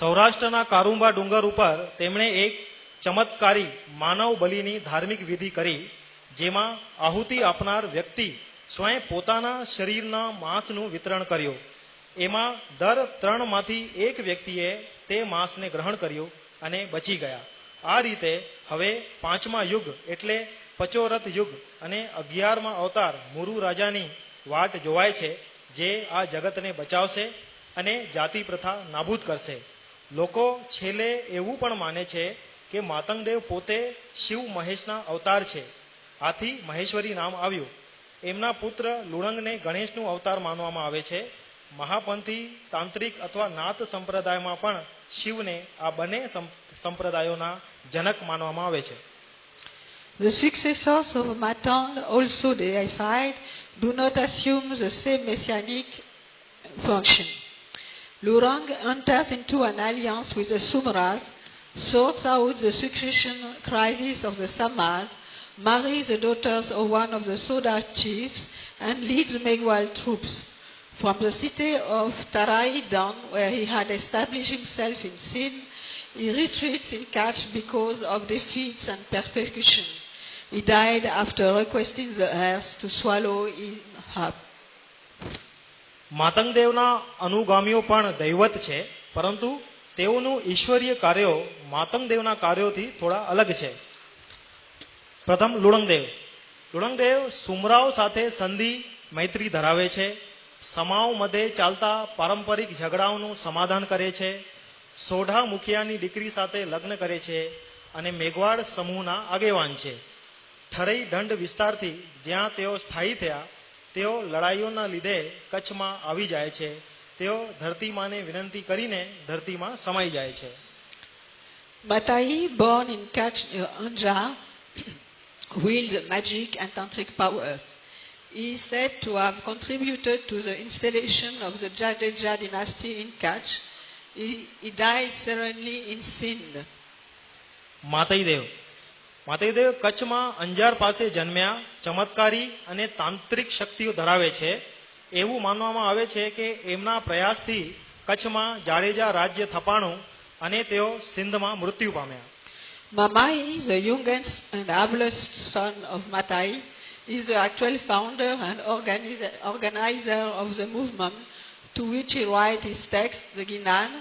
સૌરાષ્ટ્રના કારુંબા ડુંગર ઉપર તેમણે એક ચમત્કારી માનવ બલિની ધાર્મિક વિધિ કરી, જેમાં આહુતિ આપનાર વ્યક્તિ સ્વયં પોતાના શરીરના માંસનું વિતરણ કર્યું. એમાં દર 3 માંથી એક વ્યક્તિએ તે માંસને ગ્રહણ કર્યું અને બચી ગયા. આ રીતે હવે 5મા યુગ એટલે પચોરથ યુગ અને 11મા અવતાર મુરુ રાજાની વાટ જોવાય છે, જે આ જગતને બચાવશે અને જાતિ પ્રથા નાબૂદ કરશે. લોકો છેલ્લે એવું પણ માને છે કે માતંગદેવ પોતે શિવ મહેશના અવતાર છે, આથી મહેશ્વરી નામ આવ્યું. એમના પુત્ર લુણંગને ગણેશનું અવતાર માનવામાં આવે છે. મહાપંથી, તાંત્રિક અથવા નાથ સંપ્રદાયમાં પણ શિવને આ બંને સંપ્રદાયોના જનક માનવામાં આવે છે. The successors of Matang, also deified, do not assume the same messianic function. Lurang enters into an alliance with the Sumras, sorts out the succession crisis of the Samas, marries the daughters of one of the Soda chiefs, and leads Megwal troops. From the city of Tarai down, where he had established himself in Sin, he retreats in Kutch because of defeats and persecution. He died after requesting the earth to swallow him up. માતંગદેવના અનુગામીઓ પણ દૈવત છે, પરંતુ તેઓનું ઈશ્વરીય કાર્યો માતંગદેવના કાર્યોથી થોડા અલગ છે. પ્રથમ લુણંગદેવ. લુણંગદેવ સુમરાઓ સાથે સંધિ મૈત્રી ધરાવે છે, સમાઓ મધ્યે ચાલતા પારંપરિક ઝઘડાઓનું સમાધાન કરે છે, સોઢા મુખિયાની દીકરી સાથે લગ્ન કરે છે અને મેઘવાડ સમૂહના આગેવાન છે. થરઈ દંડ વિસ્તારથી જ્યાં તેઓ સ્થાયી થયા, તેઓ લડાઈઓના લીધે કચ્છમાં આવી જાય છે. તેઓ ધરતીમાને વિનંતી કરીને ધરતીમાં સમાઈ જાય છે. Matai, born in Kutch near Anja, wielded magic and tantric powers. He is said to have contributed to the installation of the Jadeja dynasty in Kutch. He died serenely in Sindh. માતૈદેવ. માતૈદેવ કચ્છમાં અંજાર પાસે જન્મ્યા, ચમત્કારી અને તાંત્રિક શક્તિઓ ધરાવે છે. એવું માનવામાં આવે છે કે એમના પ્રયાસથી કચ્છમાં જાડેજા રાજ્ય થપાણું અને તેઓ સિંધમાં મૃત્યુ પામ્યા. Mamai, the youngest and ablest son of Matai, is the actual founder and organizer of the movement to which he writes his text, the Ginan.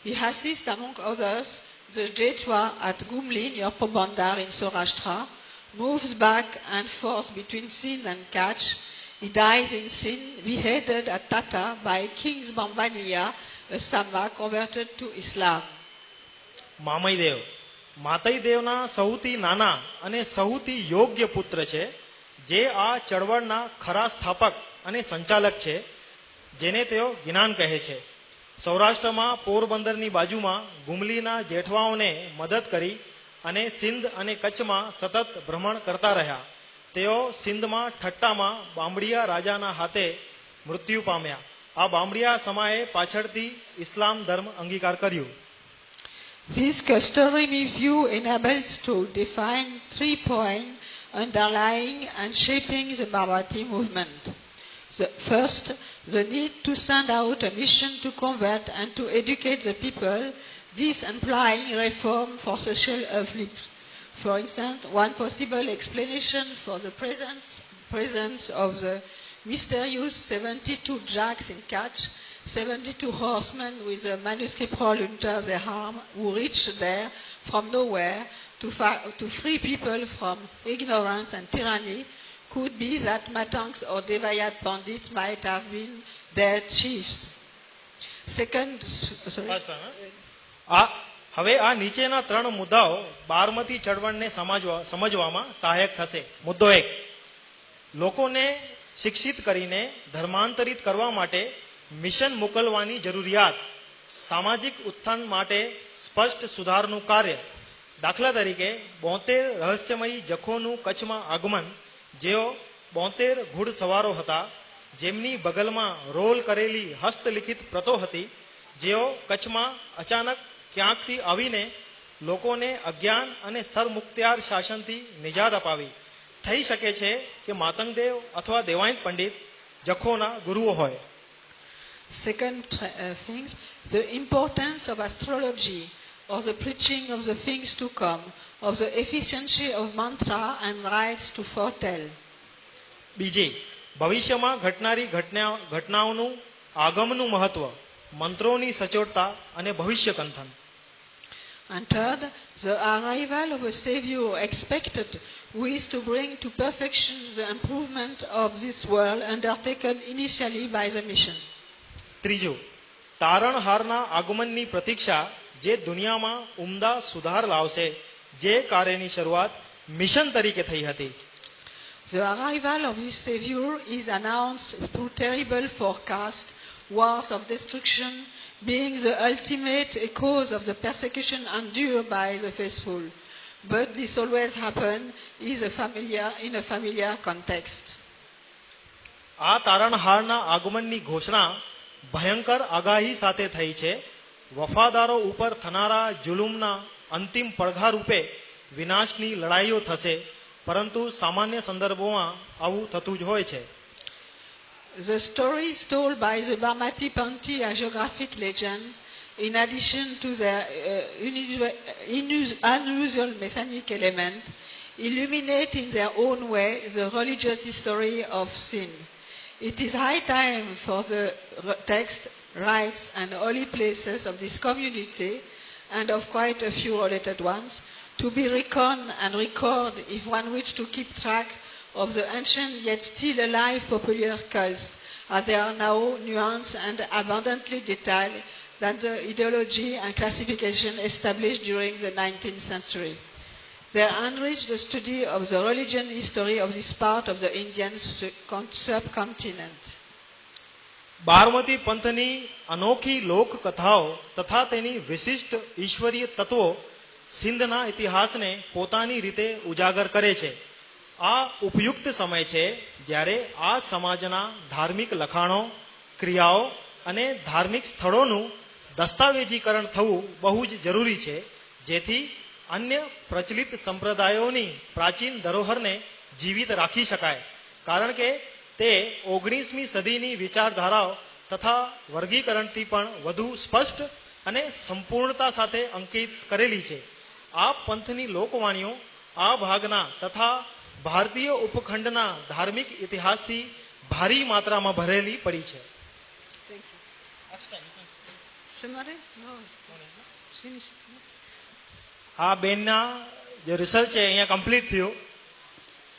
He assists, among others, the Jethwa at Gumli near Pobandar in Saurashtra, moves back and forth between Sindh and Kutch. He dies in Sindh, beheaded at Tata by King Bambaniya, a Sama converted to Islam. મામૈદેવ. માતૈદેવના સૌથી નાના અને સૌથી યોગ્ય પુત્ર છે, જે આ ચળવળના ખરા સ્થાપક અને સંચાલક છે, જેને તેઓ જ્ઞાન કહે છે. સૌરાષ્ટ્રમાં પોરબંદરની બાજુમાં ગુમલીના જેઠવાઓને મદદ કરી અને સિંધ અને કચ્છમાં સતત ભ્રમણ કરતા રહ્યા. તેઓ સિંધમાં ઠટ્ટામાં બામડિયા રાજાના હાથે મૃત્યુ પામ્યા. આ બામડિયા સમાએ પાછળથી ઇસ્લામ ધર્મ અંગીકાર કર્યું. This customary view enables to define 3 points underlying and shaping the Bharati movement. First, the need to send out a mission to convert and to educate the people, this implying reform for social uplift. For instance, one possible explanation for the presence of the mysterious 72 jacks in Kutch, 72 horsemen with a manuscript roll under their arm who reached there from nowhere to free people from ignorance and tyranny, could be that Matangs or Devayat bandits might have been their chiefs. Second, હવે આ નીચેના 3 મુદ્દાઓ બારમતી ચળવળને સમજવામાં સહાયક થશે. મુદ્દો 1, લોકોને શિક્ષિત કરીને ધર્માંતરિત કરવા માટે મિશન મોકલવાની જરૂરિયાત. સામાજિક ઉત્થાન માટે સ્પષ્ટ સુધારનું કાર્ય. દાખલા તરીકે 72 રહસ્યમયી જખોનું કચ્છમાં આગમન, જેઓ 72 ઘોડસવારો હતા, જેમની બગલમાં રોલ કરેલી હસ્તલિખિત પ્રતો હતી, જેઓ કચ્છમાં અચાનક ક્યાંકથી આવીને લોકોને અજ્ઞાન અને સરમુખત્યાર શાસનથી નિજાત અપાવી. થઈ શકે છે કે માતંગદેવ અથવા દેવાયત પંડિત જખોના ગુરુઓ હોય. Second things, the importance of astrology, of the preaching of the things to come, of the efficiency of mantra and rites to foretell. બીજી, ભવિષ્યમાં ઘટનારી ઘટનાઓનું આગમનું મહત્વ, મંત્રોની સચોટતા અને ભવિષ્ય કંથન. And third, the arrival of a Savior expected, who is to bring to perfection the improvement of this world undertaken initially by the mission. ત્રીજું, તારણહારના આગમનની પ્રતીક્ષા, જે દુનિયામાં ઉમદા સુધાર લાવશે, જે કાર્યની શરૂઆત મિશન તરીકે થઈ હતી. The arrival of this Savior is announced through terrible forecast, wars of destruction, being the ultimate cause of the persecution endured by the faithful. But this always happens in a familiar context. આ તારણહારના આગમનની ઘોષણા ભયંકર આગાહી સાથે થઈ છે. વફાદારો ઉપર થનારા જુલુમના અંતિમ પડઘા રૂપે વિનાશની લડાઈઓ થશે, પરંતુ સામાન્ય સંદર્ભોમાં આવું થતું જ હોય છે. The stories told by the Barmati Panti hagiographic legend, in addition to their unusual messianic element, illuminate in their own way the religious history of sin. It is high time for the text, rites and holy places of this community, and of quite a few related ones, to be reckoned and recorded if one wishes to keep track of the ancient yet still alive popular cults, as they are now nuanced and abundantly detailed than the ideology and classification established during the 19th century. They enrich the study of the religion history of this part of the Indian subcontinent. બારમતી પંથની અનોખી લોક કથાઓ તથા તેની વિશિષ્ટ ઈશ્વરીય તત્વો સિંધના ઇતિહાસને પોતાની રીતે ઉજાગર કરે છે. આ ઉપયુક્ત સમય છે જ્યારે આ સમાજના ધાર્મિક લખાણો, ક્રિયાઓ અને ધાર્મિક સ્થળોનું દસ્તાવેજીકરણ થવું બહુ જ જરૂરી છે, જેથી અન્ય પ્રચલિત સંપ્રદાયોની પ્રાચીન ધરોહરને જીવિત રાખી શકાય. કારણ કે તે 19મી સદીની વિચારધારાઓ તથા વર્ગીકરણથી પણ વધુ સ્પષ્ટ અને સંપૂર્ણતા સાથે અંકિત કરેલી છે. આ પંથની લોકવાણીઓ આ ભાગના તથા ભારતીય ઉપખંડના ધાર્મિક ઇતિહાસથી ભારી માત્રામાં ભરેલી પડી છે. આ બેનના જે રિસર્ચ છે અહીંયા કમ્પ્લીટ થયું.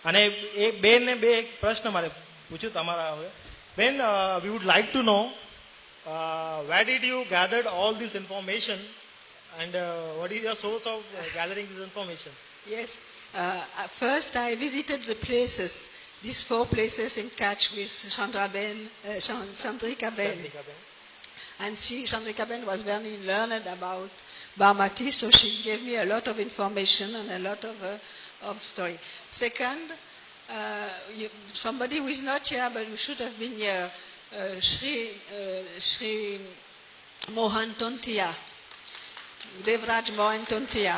અને એ બેનને એક પ્રશ્ન મારે પૂછ્યું તમારા હવે. બેન, we would like to know where did you gathered all this information and what is your source of gathering this information? Yes, first I visited the places, these 4 places in touch with Chandrika Ben. And Chandrika Ben was very learned about Barmati, so she gave me a lot of information and a lot of story. Second, somebody who is not here but who should have been here, Sri Mohan Tontia, Devraj Mohan Tontia.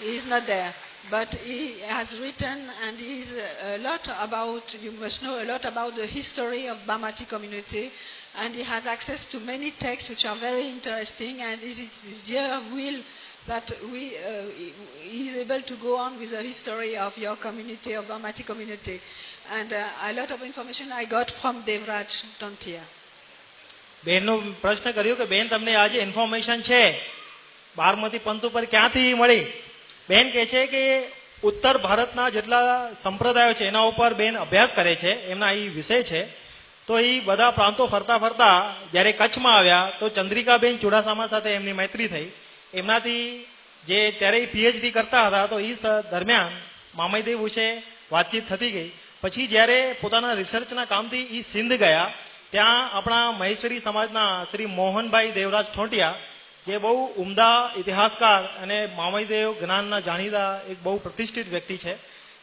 He is not there, but he has written and he is a lot about, you must know a lot about the history of Barmati community, and he has access to many texts which are very interesting, and it is his dear will that he is able to go on with the history of your community, of Barmati community. And a lot of information I got from Devraj Tontia. બેનનો પ્રશ્ન કર્યો કે બેન તમને આ જે information છે બારમતી પંથ ઉપર ક્યાંથી મળી? બેન કહે છે કે ઉત્તર ભારતના જેટલા સંપ્રદાયો છે એના ઉપર બેન અભ્યાસ કરે છે, એમના એ વિષય છે. તો એ બધા પ્રાંતો ફરતા ફરતા જ્યારે કચ્છમાં આવ્યા તો ચંદ્રિકાબેન ચુડાસમા સાથે એમની મૈત્રી થઈ. એમનાથી જે ત્યારે પીએચડી કરતા હતા તો એ દરમિયાન મામઈદેવ વિશે વાતચીત થતી ગઈ. પછી જ્યારે પોતાના રિસર્ચના કામથી એ સિંધ ગયા, ત્યાં આપણા મહેશ્વરી સમાજના શ્રી મોહનભાઈ દેવરાજ ઠોંટિયા, જે બહુ ઉમદા ઇતિહાસકાર અને મામઈદેવ જ્ઞાનના જાણીતા એક બહુ પ્રતિષ્ઠિત વ્યક્તિ છે,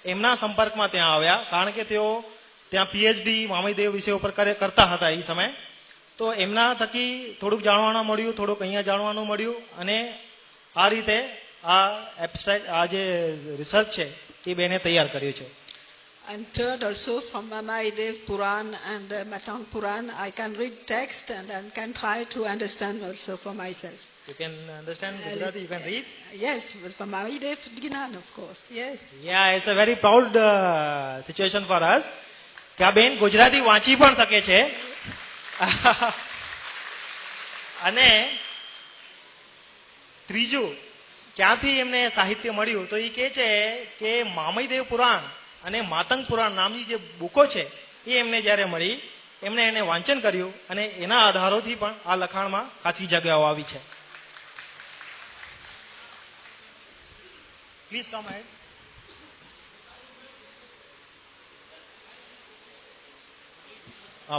એમના સંપર્કમાં ત્યાં આવ્યા. કારણ કે તેઓ ત્યાં પીએચડી મામઈદેવ વિષય ઉપર કરતા હતા એ સમયે. તો એમના થકી થોડુંક જાણવાનું મળ્યું, થોડુંક અહીંયા જાણવાનું મળ્યું, અને આ રીતે આ એબ્સ્ટ્રેક્ટ આ જે રિસર્ચ છે એ બેને તૈયાર કર્યું છે. And third, also from Mamaedev Puran and Matang Puran, I can read text and I can try to understand also for myself. You can understand Gujarati, you can read? Yes, but from Mamaedev Gnan, of course, yes. Yeah, it's a very proud situation for us. કે આ બેન ગુજરાતી વાંચી પણ શકે છે. અને ત્રીજું, ક્યાંથી એમને સાહિત્ય મળ્યું તો એ કહે છે કે મામઈદેવ પુરાણ અને માતંગ પુરાણ નામની જે બુકો છે એ એમને જ્યારે મળી, એમને એને વાંચન કર્યું અને એના આધારોથી પણ આ લખાણમાં ખાસી જગ્યાઓ આવી છે. Please come head.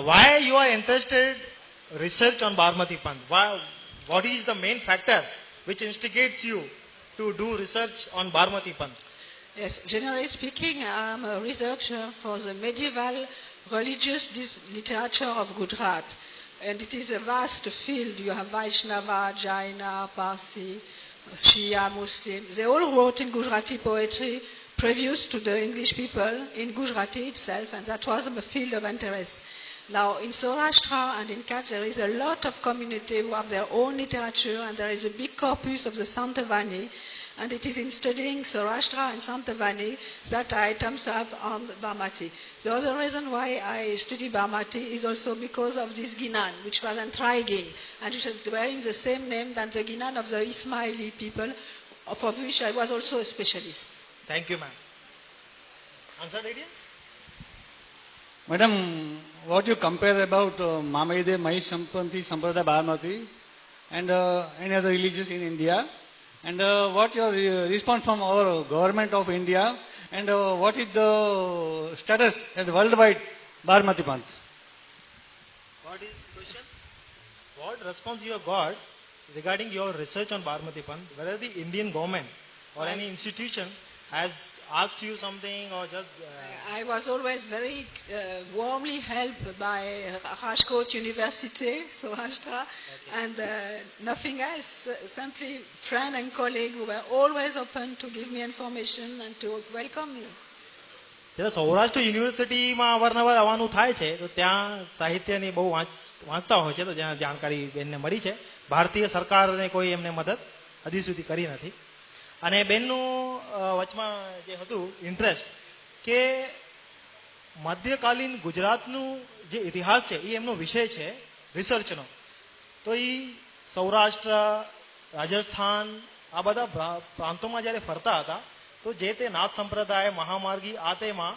Why you are interested research on Barmati Panth? What is the main factor which instigates you to do research on Barmati Panth? Yes, generally speaking, I'm a researcher for the medieval religious literature of Gujarat. And it is a vast field. You have Vaishnava, Jaina, Parsi, Shia, Muslim. They all wrote in Gujarati poetry previous to the English people in Gujarati itself, and that was a field of interest. Now, in Saurashtra and in Kutch, there is a lot of community who have their own literature, and there is a big corpus of the Santavani, and it is in studying Saurashtra and Santavani that I thumbs up on Barmati. The other reason why I study Barmati is also because of this Ginan, which was an Trigin, and it was bearing the same name than the Ginan of the Ismaili people, of which I was also a specialist. Thank you, ma'am. Answer, Adrian? Madam, what you compare about Mamaide, Mahish Sampanthi, Sampradaya Barmati and any other religions in India, and what your response from our government of India, and what is the status at the worldwide Barmati Panth? What is the question? What response you have got regarding your research on Barmati Panth? Whether the Indian government or any institution has asked you something or just... I was always very warmly helped by Rajkot University, Saurashtra, and nothing else. Simply friend and colleague who were always open to give me information and to welcome me. Saurashtra યુનિવર્સિટીમાં અવારનવાર આવવાનું થાય છે, તો ત્યાં સાહિત્યની બહુ વાંચતા હોય છે, તો જ્યાં જાણકારી બેનને મળી છે. ભારતીય સરકારને કોઈ એમને મદદ હજી સુધી કરી નથી. અને બેનનું વચમાં જે હતું ઇન્ટરેસ્ટ કે મધ્યકાલીન ગુજરાતનું જે ઇતિહાસ છે એ એમનો વિષય છે રિસર્ચનો. તો એ સૌરાષ્ટ્ર, રાજસ્થાન આ બધા પ્રાંતોમાં જ્યારે ફરતા હતા તો જે તે નાથ સંપ્રદાય, મહામાર્ગી આ તેમાં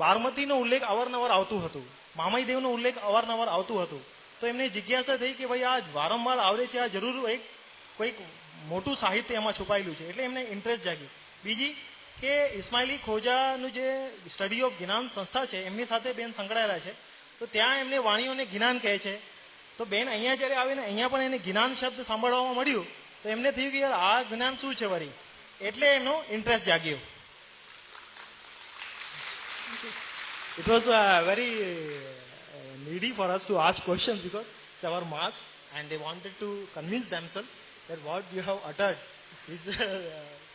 બારમતીનો ઉલ્લેખ અવારનવાર આવતું હતું, મામઈદેવનો ઉલ્લેખ અવારનવાર આવતું હતું. તો એમને જિજ્ઞાસા થઈ કે ભાઈ આ વારંવાર આવડે છે, આ જરૂર કોઈક મોટું સાહિત્ય એમાં છુપાયેલું છે, એટલે એમને ઇન્ટરેસ્ટ જાગી. બીજી કે ઇસ્માઇલી ખોજાનું જે સ્ટડી ઓફ જ્ઞાન સંસ્થા છે એમની સાથે બેન સંકળાયેલા છે, તો ત્યાં એમને વાણીઓને જ્ઞાન કહે છે. તો બેન અહીંયા જ્યારે આવીને અહીંયા પણ એને જ્ઞાન શબ્દ સાંભળવામાં મળ્યું તો એમને થયું કે યાર આ જ્ઞાન શું છે વળી, એટલે એમનો ઇન્ટરેસ્ટ જાગ્યો. It was very needy for us to ask questions because it's our mass and they wanted to convince themselves that what you have uttered is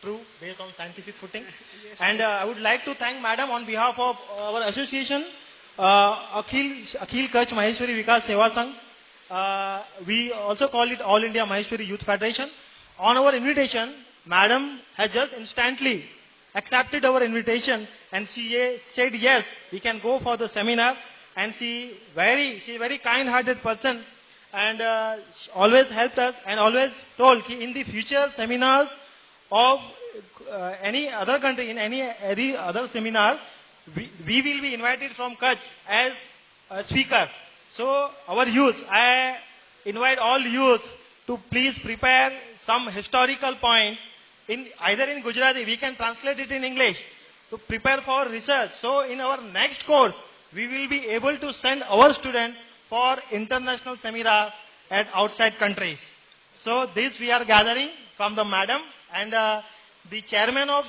true based on scientific footing. Yes. And I would like to thank Madam on behalf of our association, Akhil Kutch Maheshwari Vikas Seva Sangh. We also call it All India Maheshwari Youth Federation. On our invitation, Madam has just instantly accepted our invitation and she said yes, we can go for the seminar. And she is a very kind-hearted person and she always helped us and always told that in the future seminars of any other country, in any other seminar, we will be invited from Kutch as speakers. So our youth, I invite all youths to please prepare some historical points either in Gujarati, we can translate it in English, to prepare for research. So in our next course, we will be able to send our students for international seminar at outside countries. So this we are gathering from the madam and the chairman of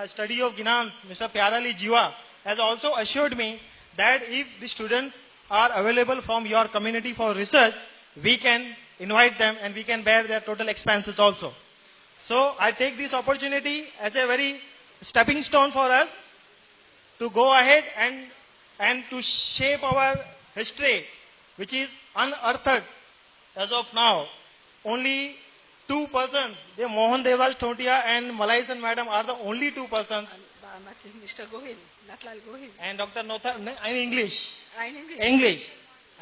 study of Ginans, Mr. Pyarali Jiwa, has also assured me that if the students are available from your community for research, we can invite them and we can bear their total expenses also. So I take this opportunity as a very stepping stone for us to go ahead and to shape our history, which is unearthed as of now. Only two persons, the Mohan Devraj Thotia and Malaisan Madam are the only two persons, Mr. Gohil, Natlal Gohil. and Dr. Notha in English. In English. English.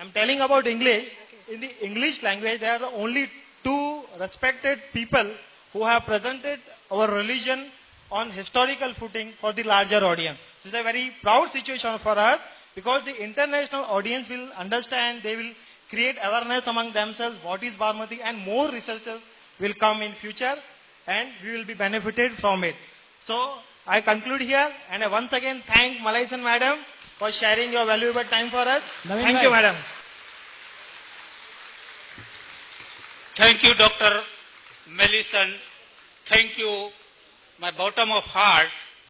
I'm telling about English. In the English language, there are the only two respected people who have presented our religion on historical footing for the larger audience. This is a very proud situation for us because the international audience will understand, they will create awareness among themselves what is Barmati, and more researchers will come in future and we will be benefited from it. So I conclude here and I once again thank Malaisan Madam for sharing your valuable time for us. Naveen Thank you, bhai. Madam. Thank you, Dr. Mellison. Thank you, my bottom of heart.